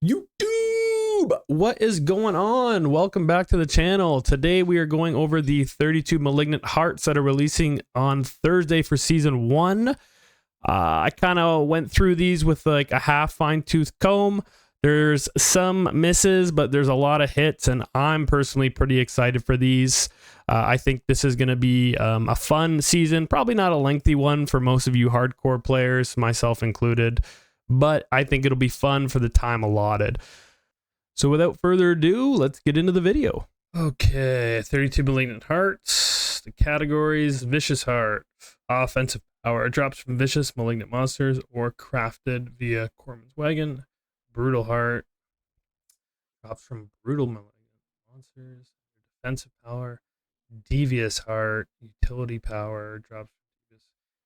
YouTube, what is going on? Welcome back to the channel. Today we are going over the 32 Malignant Hearts that are releasing on Thursday for season 1. I kind of went through these with like a half fine-tooth comb. There's some misses, but there's a lot of hits, and I'm personally pretty excited for these. I think this is going to be a fun season, probably not a lengthy one for most of you hardcore players, myself included, but I think it'll be fun for the time allotted. So without further ado, let's get into the video. Okay, 32 Malignant Hearts. The categories: Vicious Heart, offensive power. It drops from vicious malignant monsters or crafted via Corman's Wagon. Brutal Heart drops from brutal malignant monsters. Defensive power. Devious Heart, utility power, drops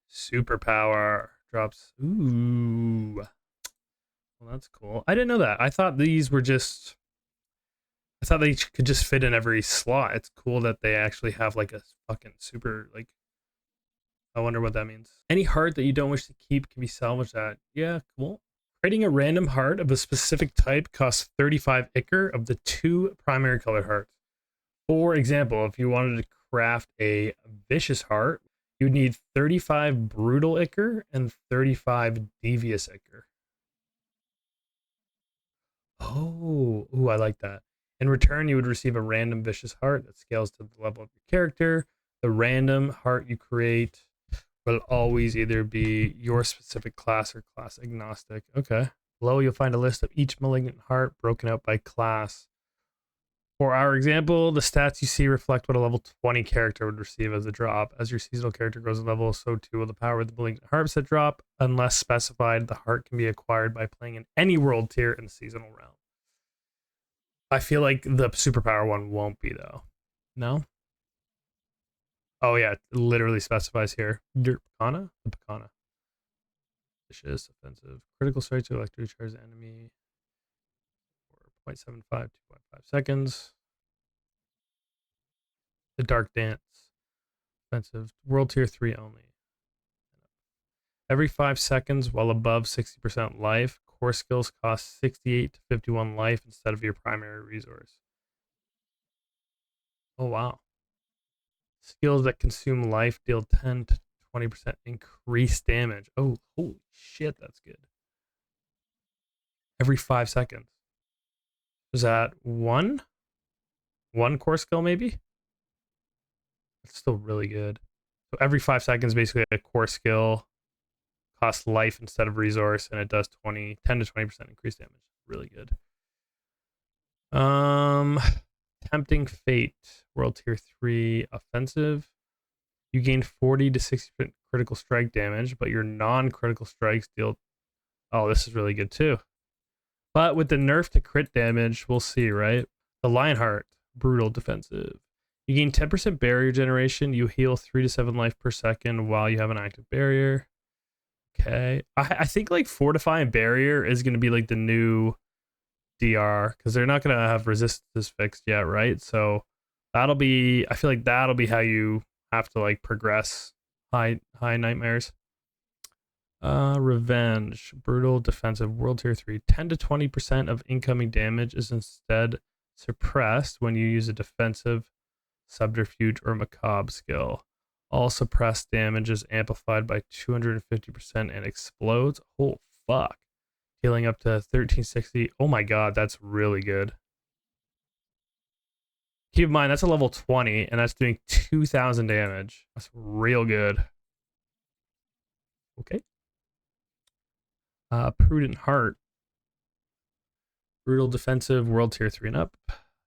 super power, drops. Ooh, well, that's cool. I didn't know that. I thought these were just, I thought they could just fit in every slot. It's cool that they actually have like a fucking super, like, I wonder what that means. Any heart that you don't wish to keep can be salvaged at. Yeah, cool. Creating a random heart of a specific type costs 35 ichor of the 2 primary colored hearts. For example, if you wanted to craft a vicious heart, you would need 35 brutal ichor and 35 devious ichor. Oh, ooh, I like that. In return, you would receive a random vicious heart that scales to the level of your character. The random heart you create will always either be your specific class or class agnostic. Okay. Below, you'll find a list of each malignant heart broken out by class. For our example, the stats you see reflect what a level 20 character would receive as a drop. As your seasonal character grows in level, so too will the power of the malignant hearts that drop. Unless specified, the heart can be acquired by playing in any world tier in the seasonal realm. I feel like the superpower one won't be, though. No? Oh, yeah, it literally specifies here. Picana? The Picana. Vicious, offensive. Critical strike to electrically charge the enemy. 0.75, 2.5 seconds. The Dark Dance. Offensive. World tier 3 only. Every 5 seconds while above 60% life, core skills cost 68 to 51 life instead of your primary resource. Oh, wow. Skills that consume life deal 10 to 20% increased damage. Oh, holy shit, that's good. Every 5 seconds. Is that one core skill maybe? That's still really good. So every 5 seconds, basically a core skill costs life instead of resource, and it does 10 to 20% increased damage. Really good. Tempting Fate, World Tier 3 offensive. You gain 40 to 60% critical strike damage, but your non-critical strikes deal. Oh, this is really good too. But with the nerf to crit damage, we'll see, right? The Lionheart, brutal defensive. You gain 10% barrier generation. You heal 3 to 7 life per second while you have an active barrier. Okay. I think like Fortify and Barrier is going to be like the new DR, because they're not going to have resistance fixed yet, right? So that'll be, I feel like that'll be how you have to like progress high nightmares. Revenge, brutal defensive, world tier 3. 10 to 20% of incoming damage is instead suppressed when you use a defensive, subterfuge, or macabre skill. All suppressed damage is amplified by 250% and explodes. Oh, fuck. Healing up to 1360. Oh my god, that's really good. Keep in mind, that's a level 20, and that's doing 2,000 damage. That's real good. Okay. Prudent Heart. Brutal defensive, world tier 3 and up.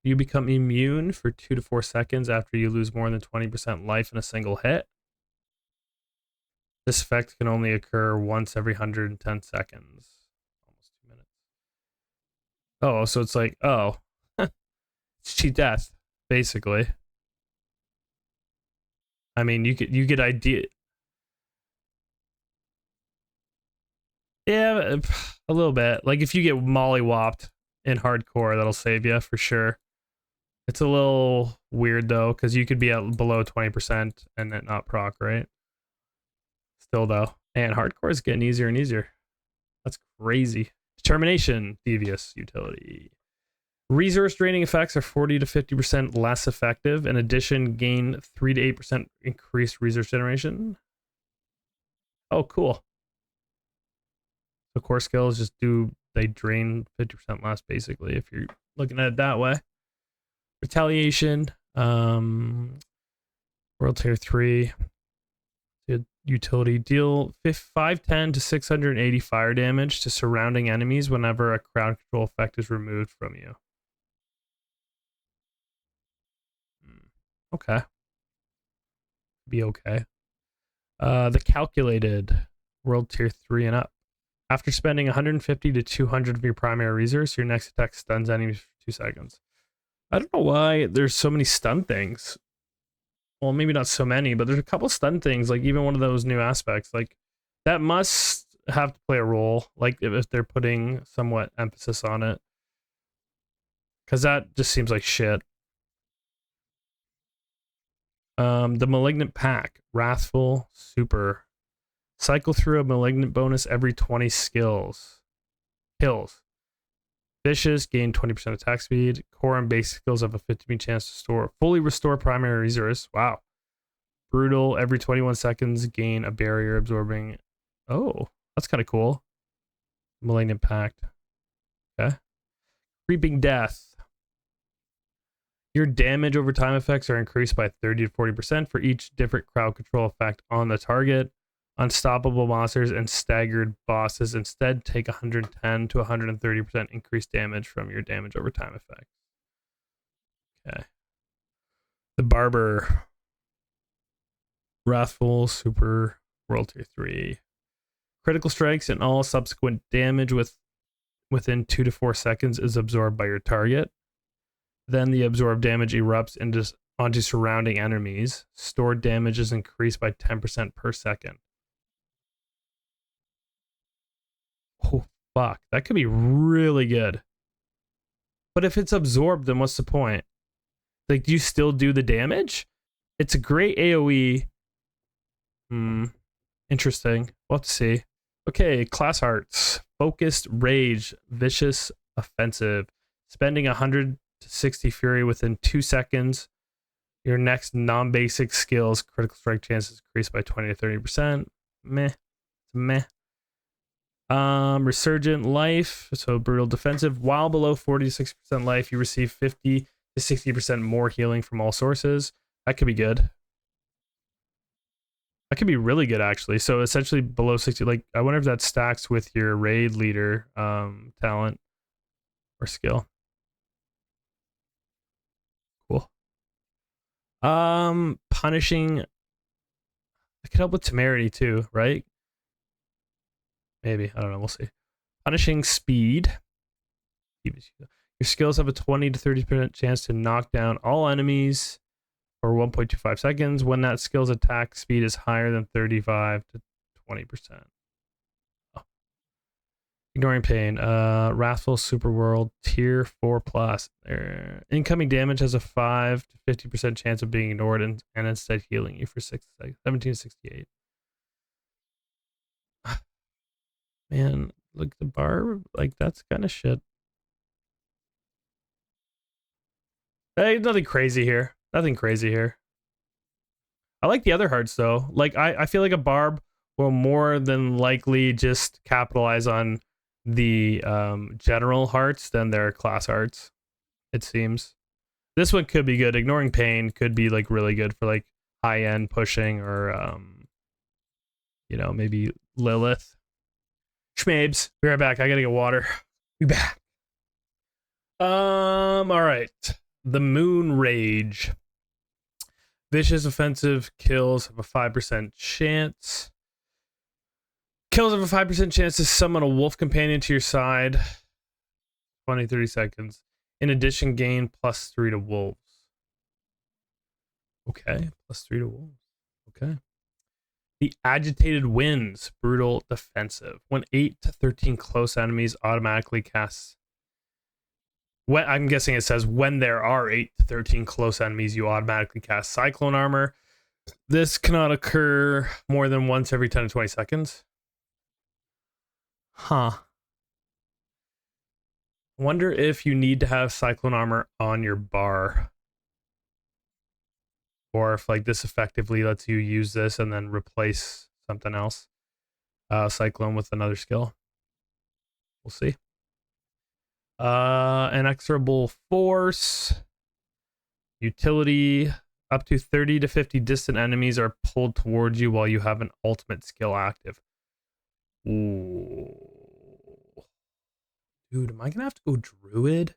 You become immune for 2 to 4 seconds after you lose more than 20% life in a single hit. This effect can only occur once every 110 seconds. Almost 2 minutes. Oh, so it's like, oh. It's cheat death, basically. I mean, you get idea. Yeah, a little bit. Like if you get mollywopped in hardcore, that'll save you for sure. It's a little weird though, because you could be at below 20% and it not proc, right? Still though, and hardcore is getting easier and easier. That's crazy. Determination, devious utility. Resource draining effects are 40 to 50% less effective. In addition, gain 3 to 8% increased resource generation. Oh, cool. The core skills just they drain 50% less, basically, if you're looking at it that way. Retaliation, World Tier 3, utility, deal 510 to 680 fire damage to surrounding enemies whenever a crowd control effect is removed from you. Okay. Be okay. The calculated, World Tier 3 and up. After spending 150 to 200 of your primary resource, your next attack stuns enemies for 2 seconds. I don't know why there's so many stun things. Well, maybe not so many, but there's a couple stun things, like even one of those new aspects. Like, that must have to play a role, like if they're putting somewhat emphasis on it. Because that just seems like shit. The Malignant Pack, Wrathful, Super. Cycle through a Malignant bonus every 20 kills. Vicious, gain 20% attack speed. Core and basic skills have a 50% chance to fully restore primary resource. Wow. Brutal, every 21 seconds, gain a barrier absorbing. Oh, that's kind of cool. Malignant Pact. Okay. Creeping Death. Your damage over time effects are increased by 30 to 40% for each different crowd control effect on the target. Unstoppable monsters and staggered bosses instead take 110 to 130% increased damage from your damage over time effect. Okay. The Barber. Wrathful, Super, World Tier 3. Critical strikes and all subsequent damage within 2 to 4 seconds is absorbed by your target. Then the absorbed damage erupts onto surrounding enemies. Stored damage is increased by 10% per second. Oh, fuck. That could be really good. But if it's absorbed, then what's the point? Like, do you still do the damage? It's a great AoE. Interesting. We'll have to see. Okay, class arts. Focused Rage. Vicious Offensive. Spending 100 to 60 Fury within 2 seconds. Your next non-basic skills, critical strike chances increased by 20 to 30%. Meh. Meh. Resurgent Life, so Brutal Defensive. While below 40 to 60% life, you receive 50 to 60% more healing from all sources. That could be good. That could be really good, actually. So essentially below 60, like, I wonder if that stacks with your raid leader talent or skill. Cool. Punishing. It could help with temerity too, right? Maybe. I don't know. We'll see. Punishing Speed. Your skills have a 20 to 30% chance to knock down all enemies for 1.25 seconds when that skill's attack speed is higher than 35 to 20%. Oh. Ignoring Pain. Wrathful Superworld Tier 4 Plus. Incoming damage has a 5 to 50% chance of being ignored and instead healing you for 6 seconds. 17 to 68. Man, look, the bar, like, that's kind of shit. Hey, nothing crazy here. Nothing crazy here. I like the other hearts, though. Like, I feel like a barb will more than likely just capitalize on the general hearts than their class hearts, it seems. This one could be good. Ignoring Pain could be, like, really good for, like, high-end pushing or, you know, maybe Lilith. Schmabes, be right back. I gotta get water. Be back. All right. The Moon Rage. Vicious Offensive kills have a 5% chance. Kills have a 5% chance to summon a wolf companion to your side. 20, 30 seconds. In addition, gain +3 to wolves. Okay, +3 to wolves. Okay. The Agitated Winds, Brutal Defensive. When 8 to 13 close enemies automatically cast. I'm guessing it says when there are 8 to 13 close enemies, you automatically cast Cyclone Armor. This cannot occur more than once every 10 to 20 seconds. Huh. Wonder if you need to have cyclone armor on your bar, or if like this effectively lets you use this and then replace something else, cyclone with another skill. We'll see. Inexorable force, utility, up to 30 to 50 distant enemies are pulled towards you while you have an ultimate skill active. Ooh. Dude, am I gonna have to go druid?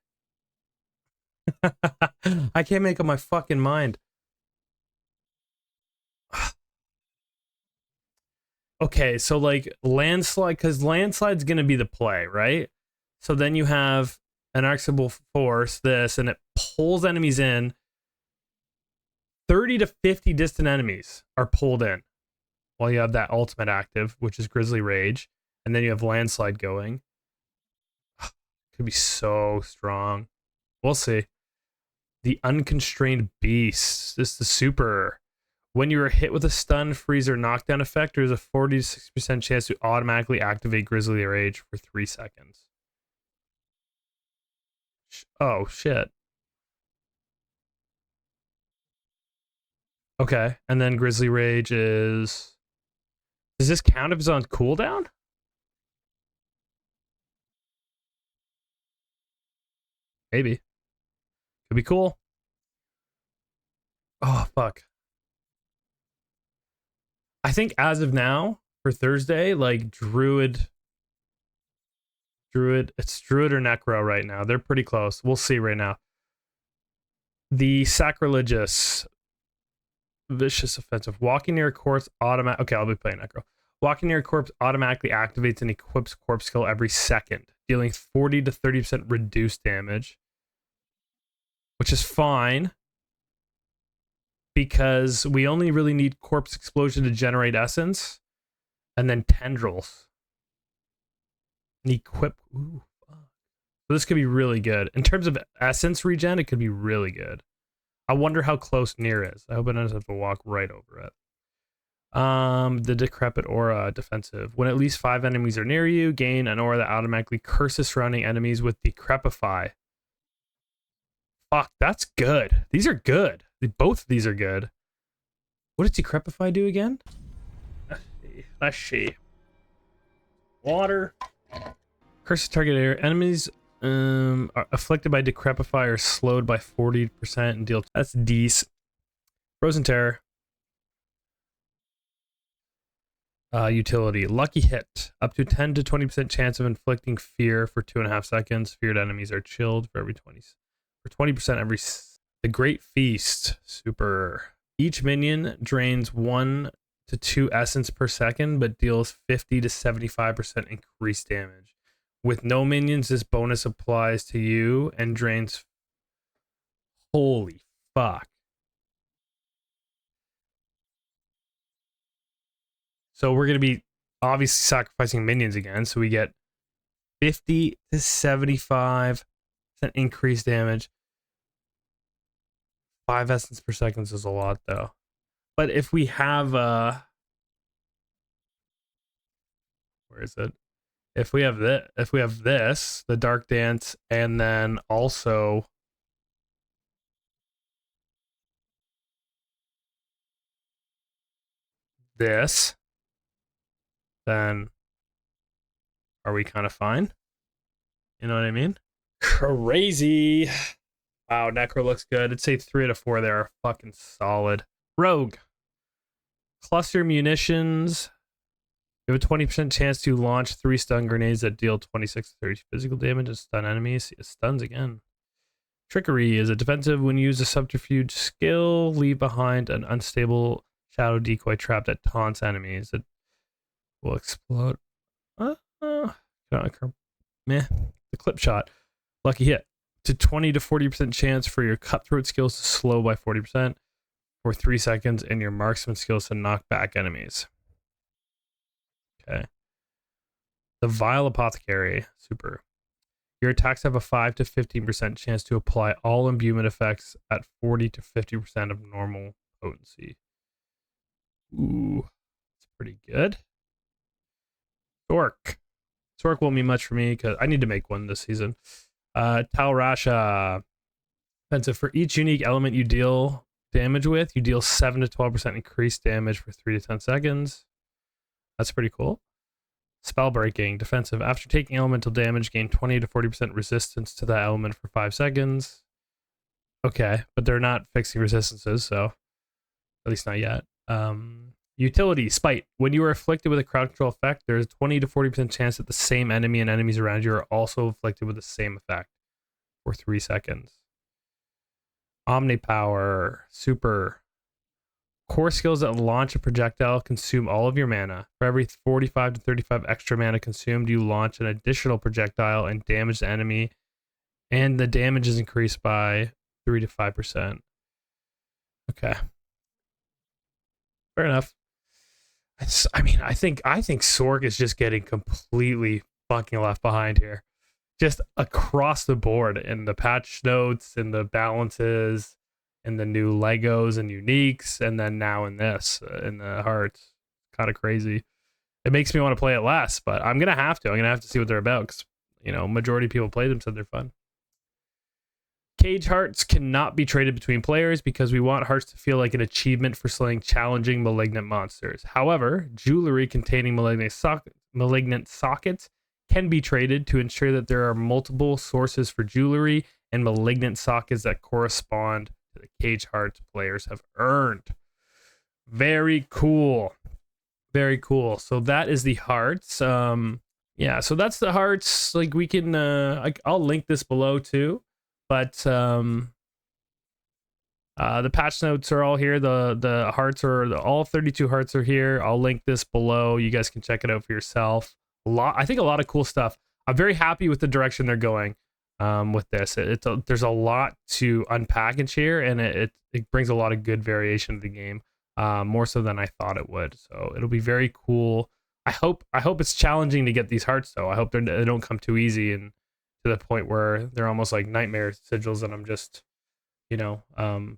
I can't make up my fucking mind. Okay, so like landslide, because landslide's gonna be the play, right? So then you have an inexorable force, this, and it pulls enemies in. 30 to 50 distant enemies are pulled in while you have that ultimate active, which is Grizzly Rage, and then you have landslide going. Could be so strong. We'll see. The Unconstrained Beast. This is the super. When you are hit with a stun, freeze, or knockdown effect, there's a 40 to 60% chance to automatically activate Grizzly Rage for 3 seconds. Oh, shit. Okay, and then Grizzly Rage is... Does this count if it's on cooldown? Maybe. Could be cool. Oh, fuck. I think as of now, for Thursday, like Druid, it's Druid or Necro right now. They're pretty close. We'll see right now. The Sacrilegious, Vicious Offensive. Walking near a corpse automatic. Okay, I'll be playing Necro. Walking near a corpse automatically activates and equips corpse skill every second, dealing 40 to 30% reduced damage, which is fine because we only really need corpse explosion to generate essence, and then tendrils. And equip. Ooh, fuck. So this could be really good in terms of essence regen. It could be really good. I wonder how close near is. I hope I don't have to walk right over it. The Decrepit Aura defensive. When at least 5 enemies are near you, gain an aura that automatically curses surrounding enemies with Decrepify. Fuck, that's good. These are good. Both of these are good. What does Decrepify do again? Let's see. Water. Curses target area. Enemies are afflicted by Decrepify are slowed by 40% and deal. That's decent. Frozen Terror. Utility. Lucky hit. Up to 10 to 20% chance of inflicting fear for 2.5 seconds. Feared enemies are chilled for every 20. For 20% every. The Great Feast. Super. Each minion drains 1 to 2 essence per second, but deals 50 to 75% increased damage. With no minions, this bonus applies to you and drains. Holy fuck. So we're going to be obviously sacrificing minions again. So we get 50 to 75% increased damage. 5 essence per second is a lot though. But if we have where is it? If we have this, the Dark Dance, and then also this, then are we kind of fine? You know what I mean? Crazy. Wow, Necro looks good. I'd say 3 out of 4 there are fucking solid. Rogue. Cluster munitions. You have a 20% chance to launch 3 stun grenades that deal 26 to 30 physical damage and stun enemies. It stuns again. Trickery is a defensive when you use a subterfuge skill. Leave behind an unstable shadow decoy trap that taunts enemies. It will explode. Meh. The clip shot. Lucky hit. To 20 to 40% chance for your cutthroat skills to slow by 40% for 3 seconds and your marksman skills to knock back enemies. Okay. The Vile Apothecary. Super. Your attacks have a 5 to 15% chance to apply all imbuement effects at 40 to 50% of normal potency. Ooh. That's pretty good. Sork. Sork won't mean much for me because I need to make one this season. Tal Rasha. Defensive. For each unique element you deal damage with, you deal 7 to 12% increased damage for 3 to 10 seconds. That's pretty cool. Spell breaking. Defensive. After taking elemental damage, gain 20 to 40% resistance to that element for 5 seconds. Okay, but they're not fixing resistances, so at least not yet. Utility. Spite. When you are afflicted with a crowd control effect, there's a 20 to 40% chance that the same enemy and enemies around you are also afflicted with the same effect for 3 seconds. Omnipower. Super. Core skills that launch a projectile consume all of your mana. For every 45 to 35 extra mana consumed, you launch an additional projectile and damage the enemy, and the damage is increased by 3 to 5%. Okay. Fair enough. I mean, I think Sork is just getting completely fucking left behind here. Just across the board in the patch notes, in the balances, in the new Legos and uniques, and then now in this, in the hearts. Kind of crazy. It makes me want to play it less, but I'm gonna have to. I'm gonna have to see what they're about, because majority of people play them, said they're fun. Cage hearts cannot be traded between players because we want hearts to feel like an achievement for slaying challenging malignant monsters. However, jewelry containing malignant sockets can be traded to ensure that there are multiple sources for jewelry and malignant sockets that correspond to the cage hearts players have earned. Very cool. Very cool. So that is the hearts. Yeah, so that's the hearts. Like, we can I'll link this below too. But the patch notes are all here. The hearts are all 32 hearts are here. I'll link this below. You guys can check it out for yourself. I think a lot of cool stuff. I'm very happy with the direction they're going with this. There's a lot to unpackage here, and it brings a lot of good variation to the game, more so than I thought it would. So it'll be very cool. I hope it's challenging to get these hearts though. I hope they don't come too easy and to the point where they're almost like nightmare sigils, and I'm just,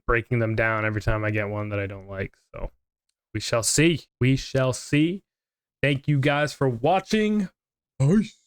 breaking them down every time I get one that I don't like. So we shall see. We shall see. Thank you guys for watching. Peace.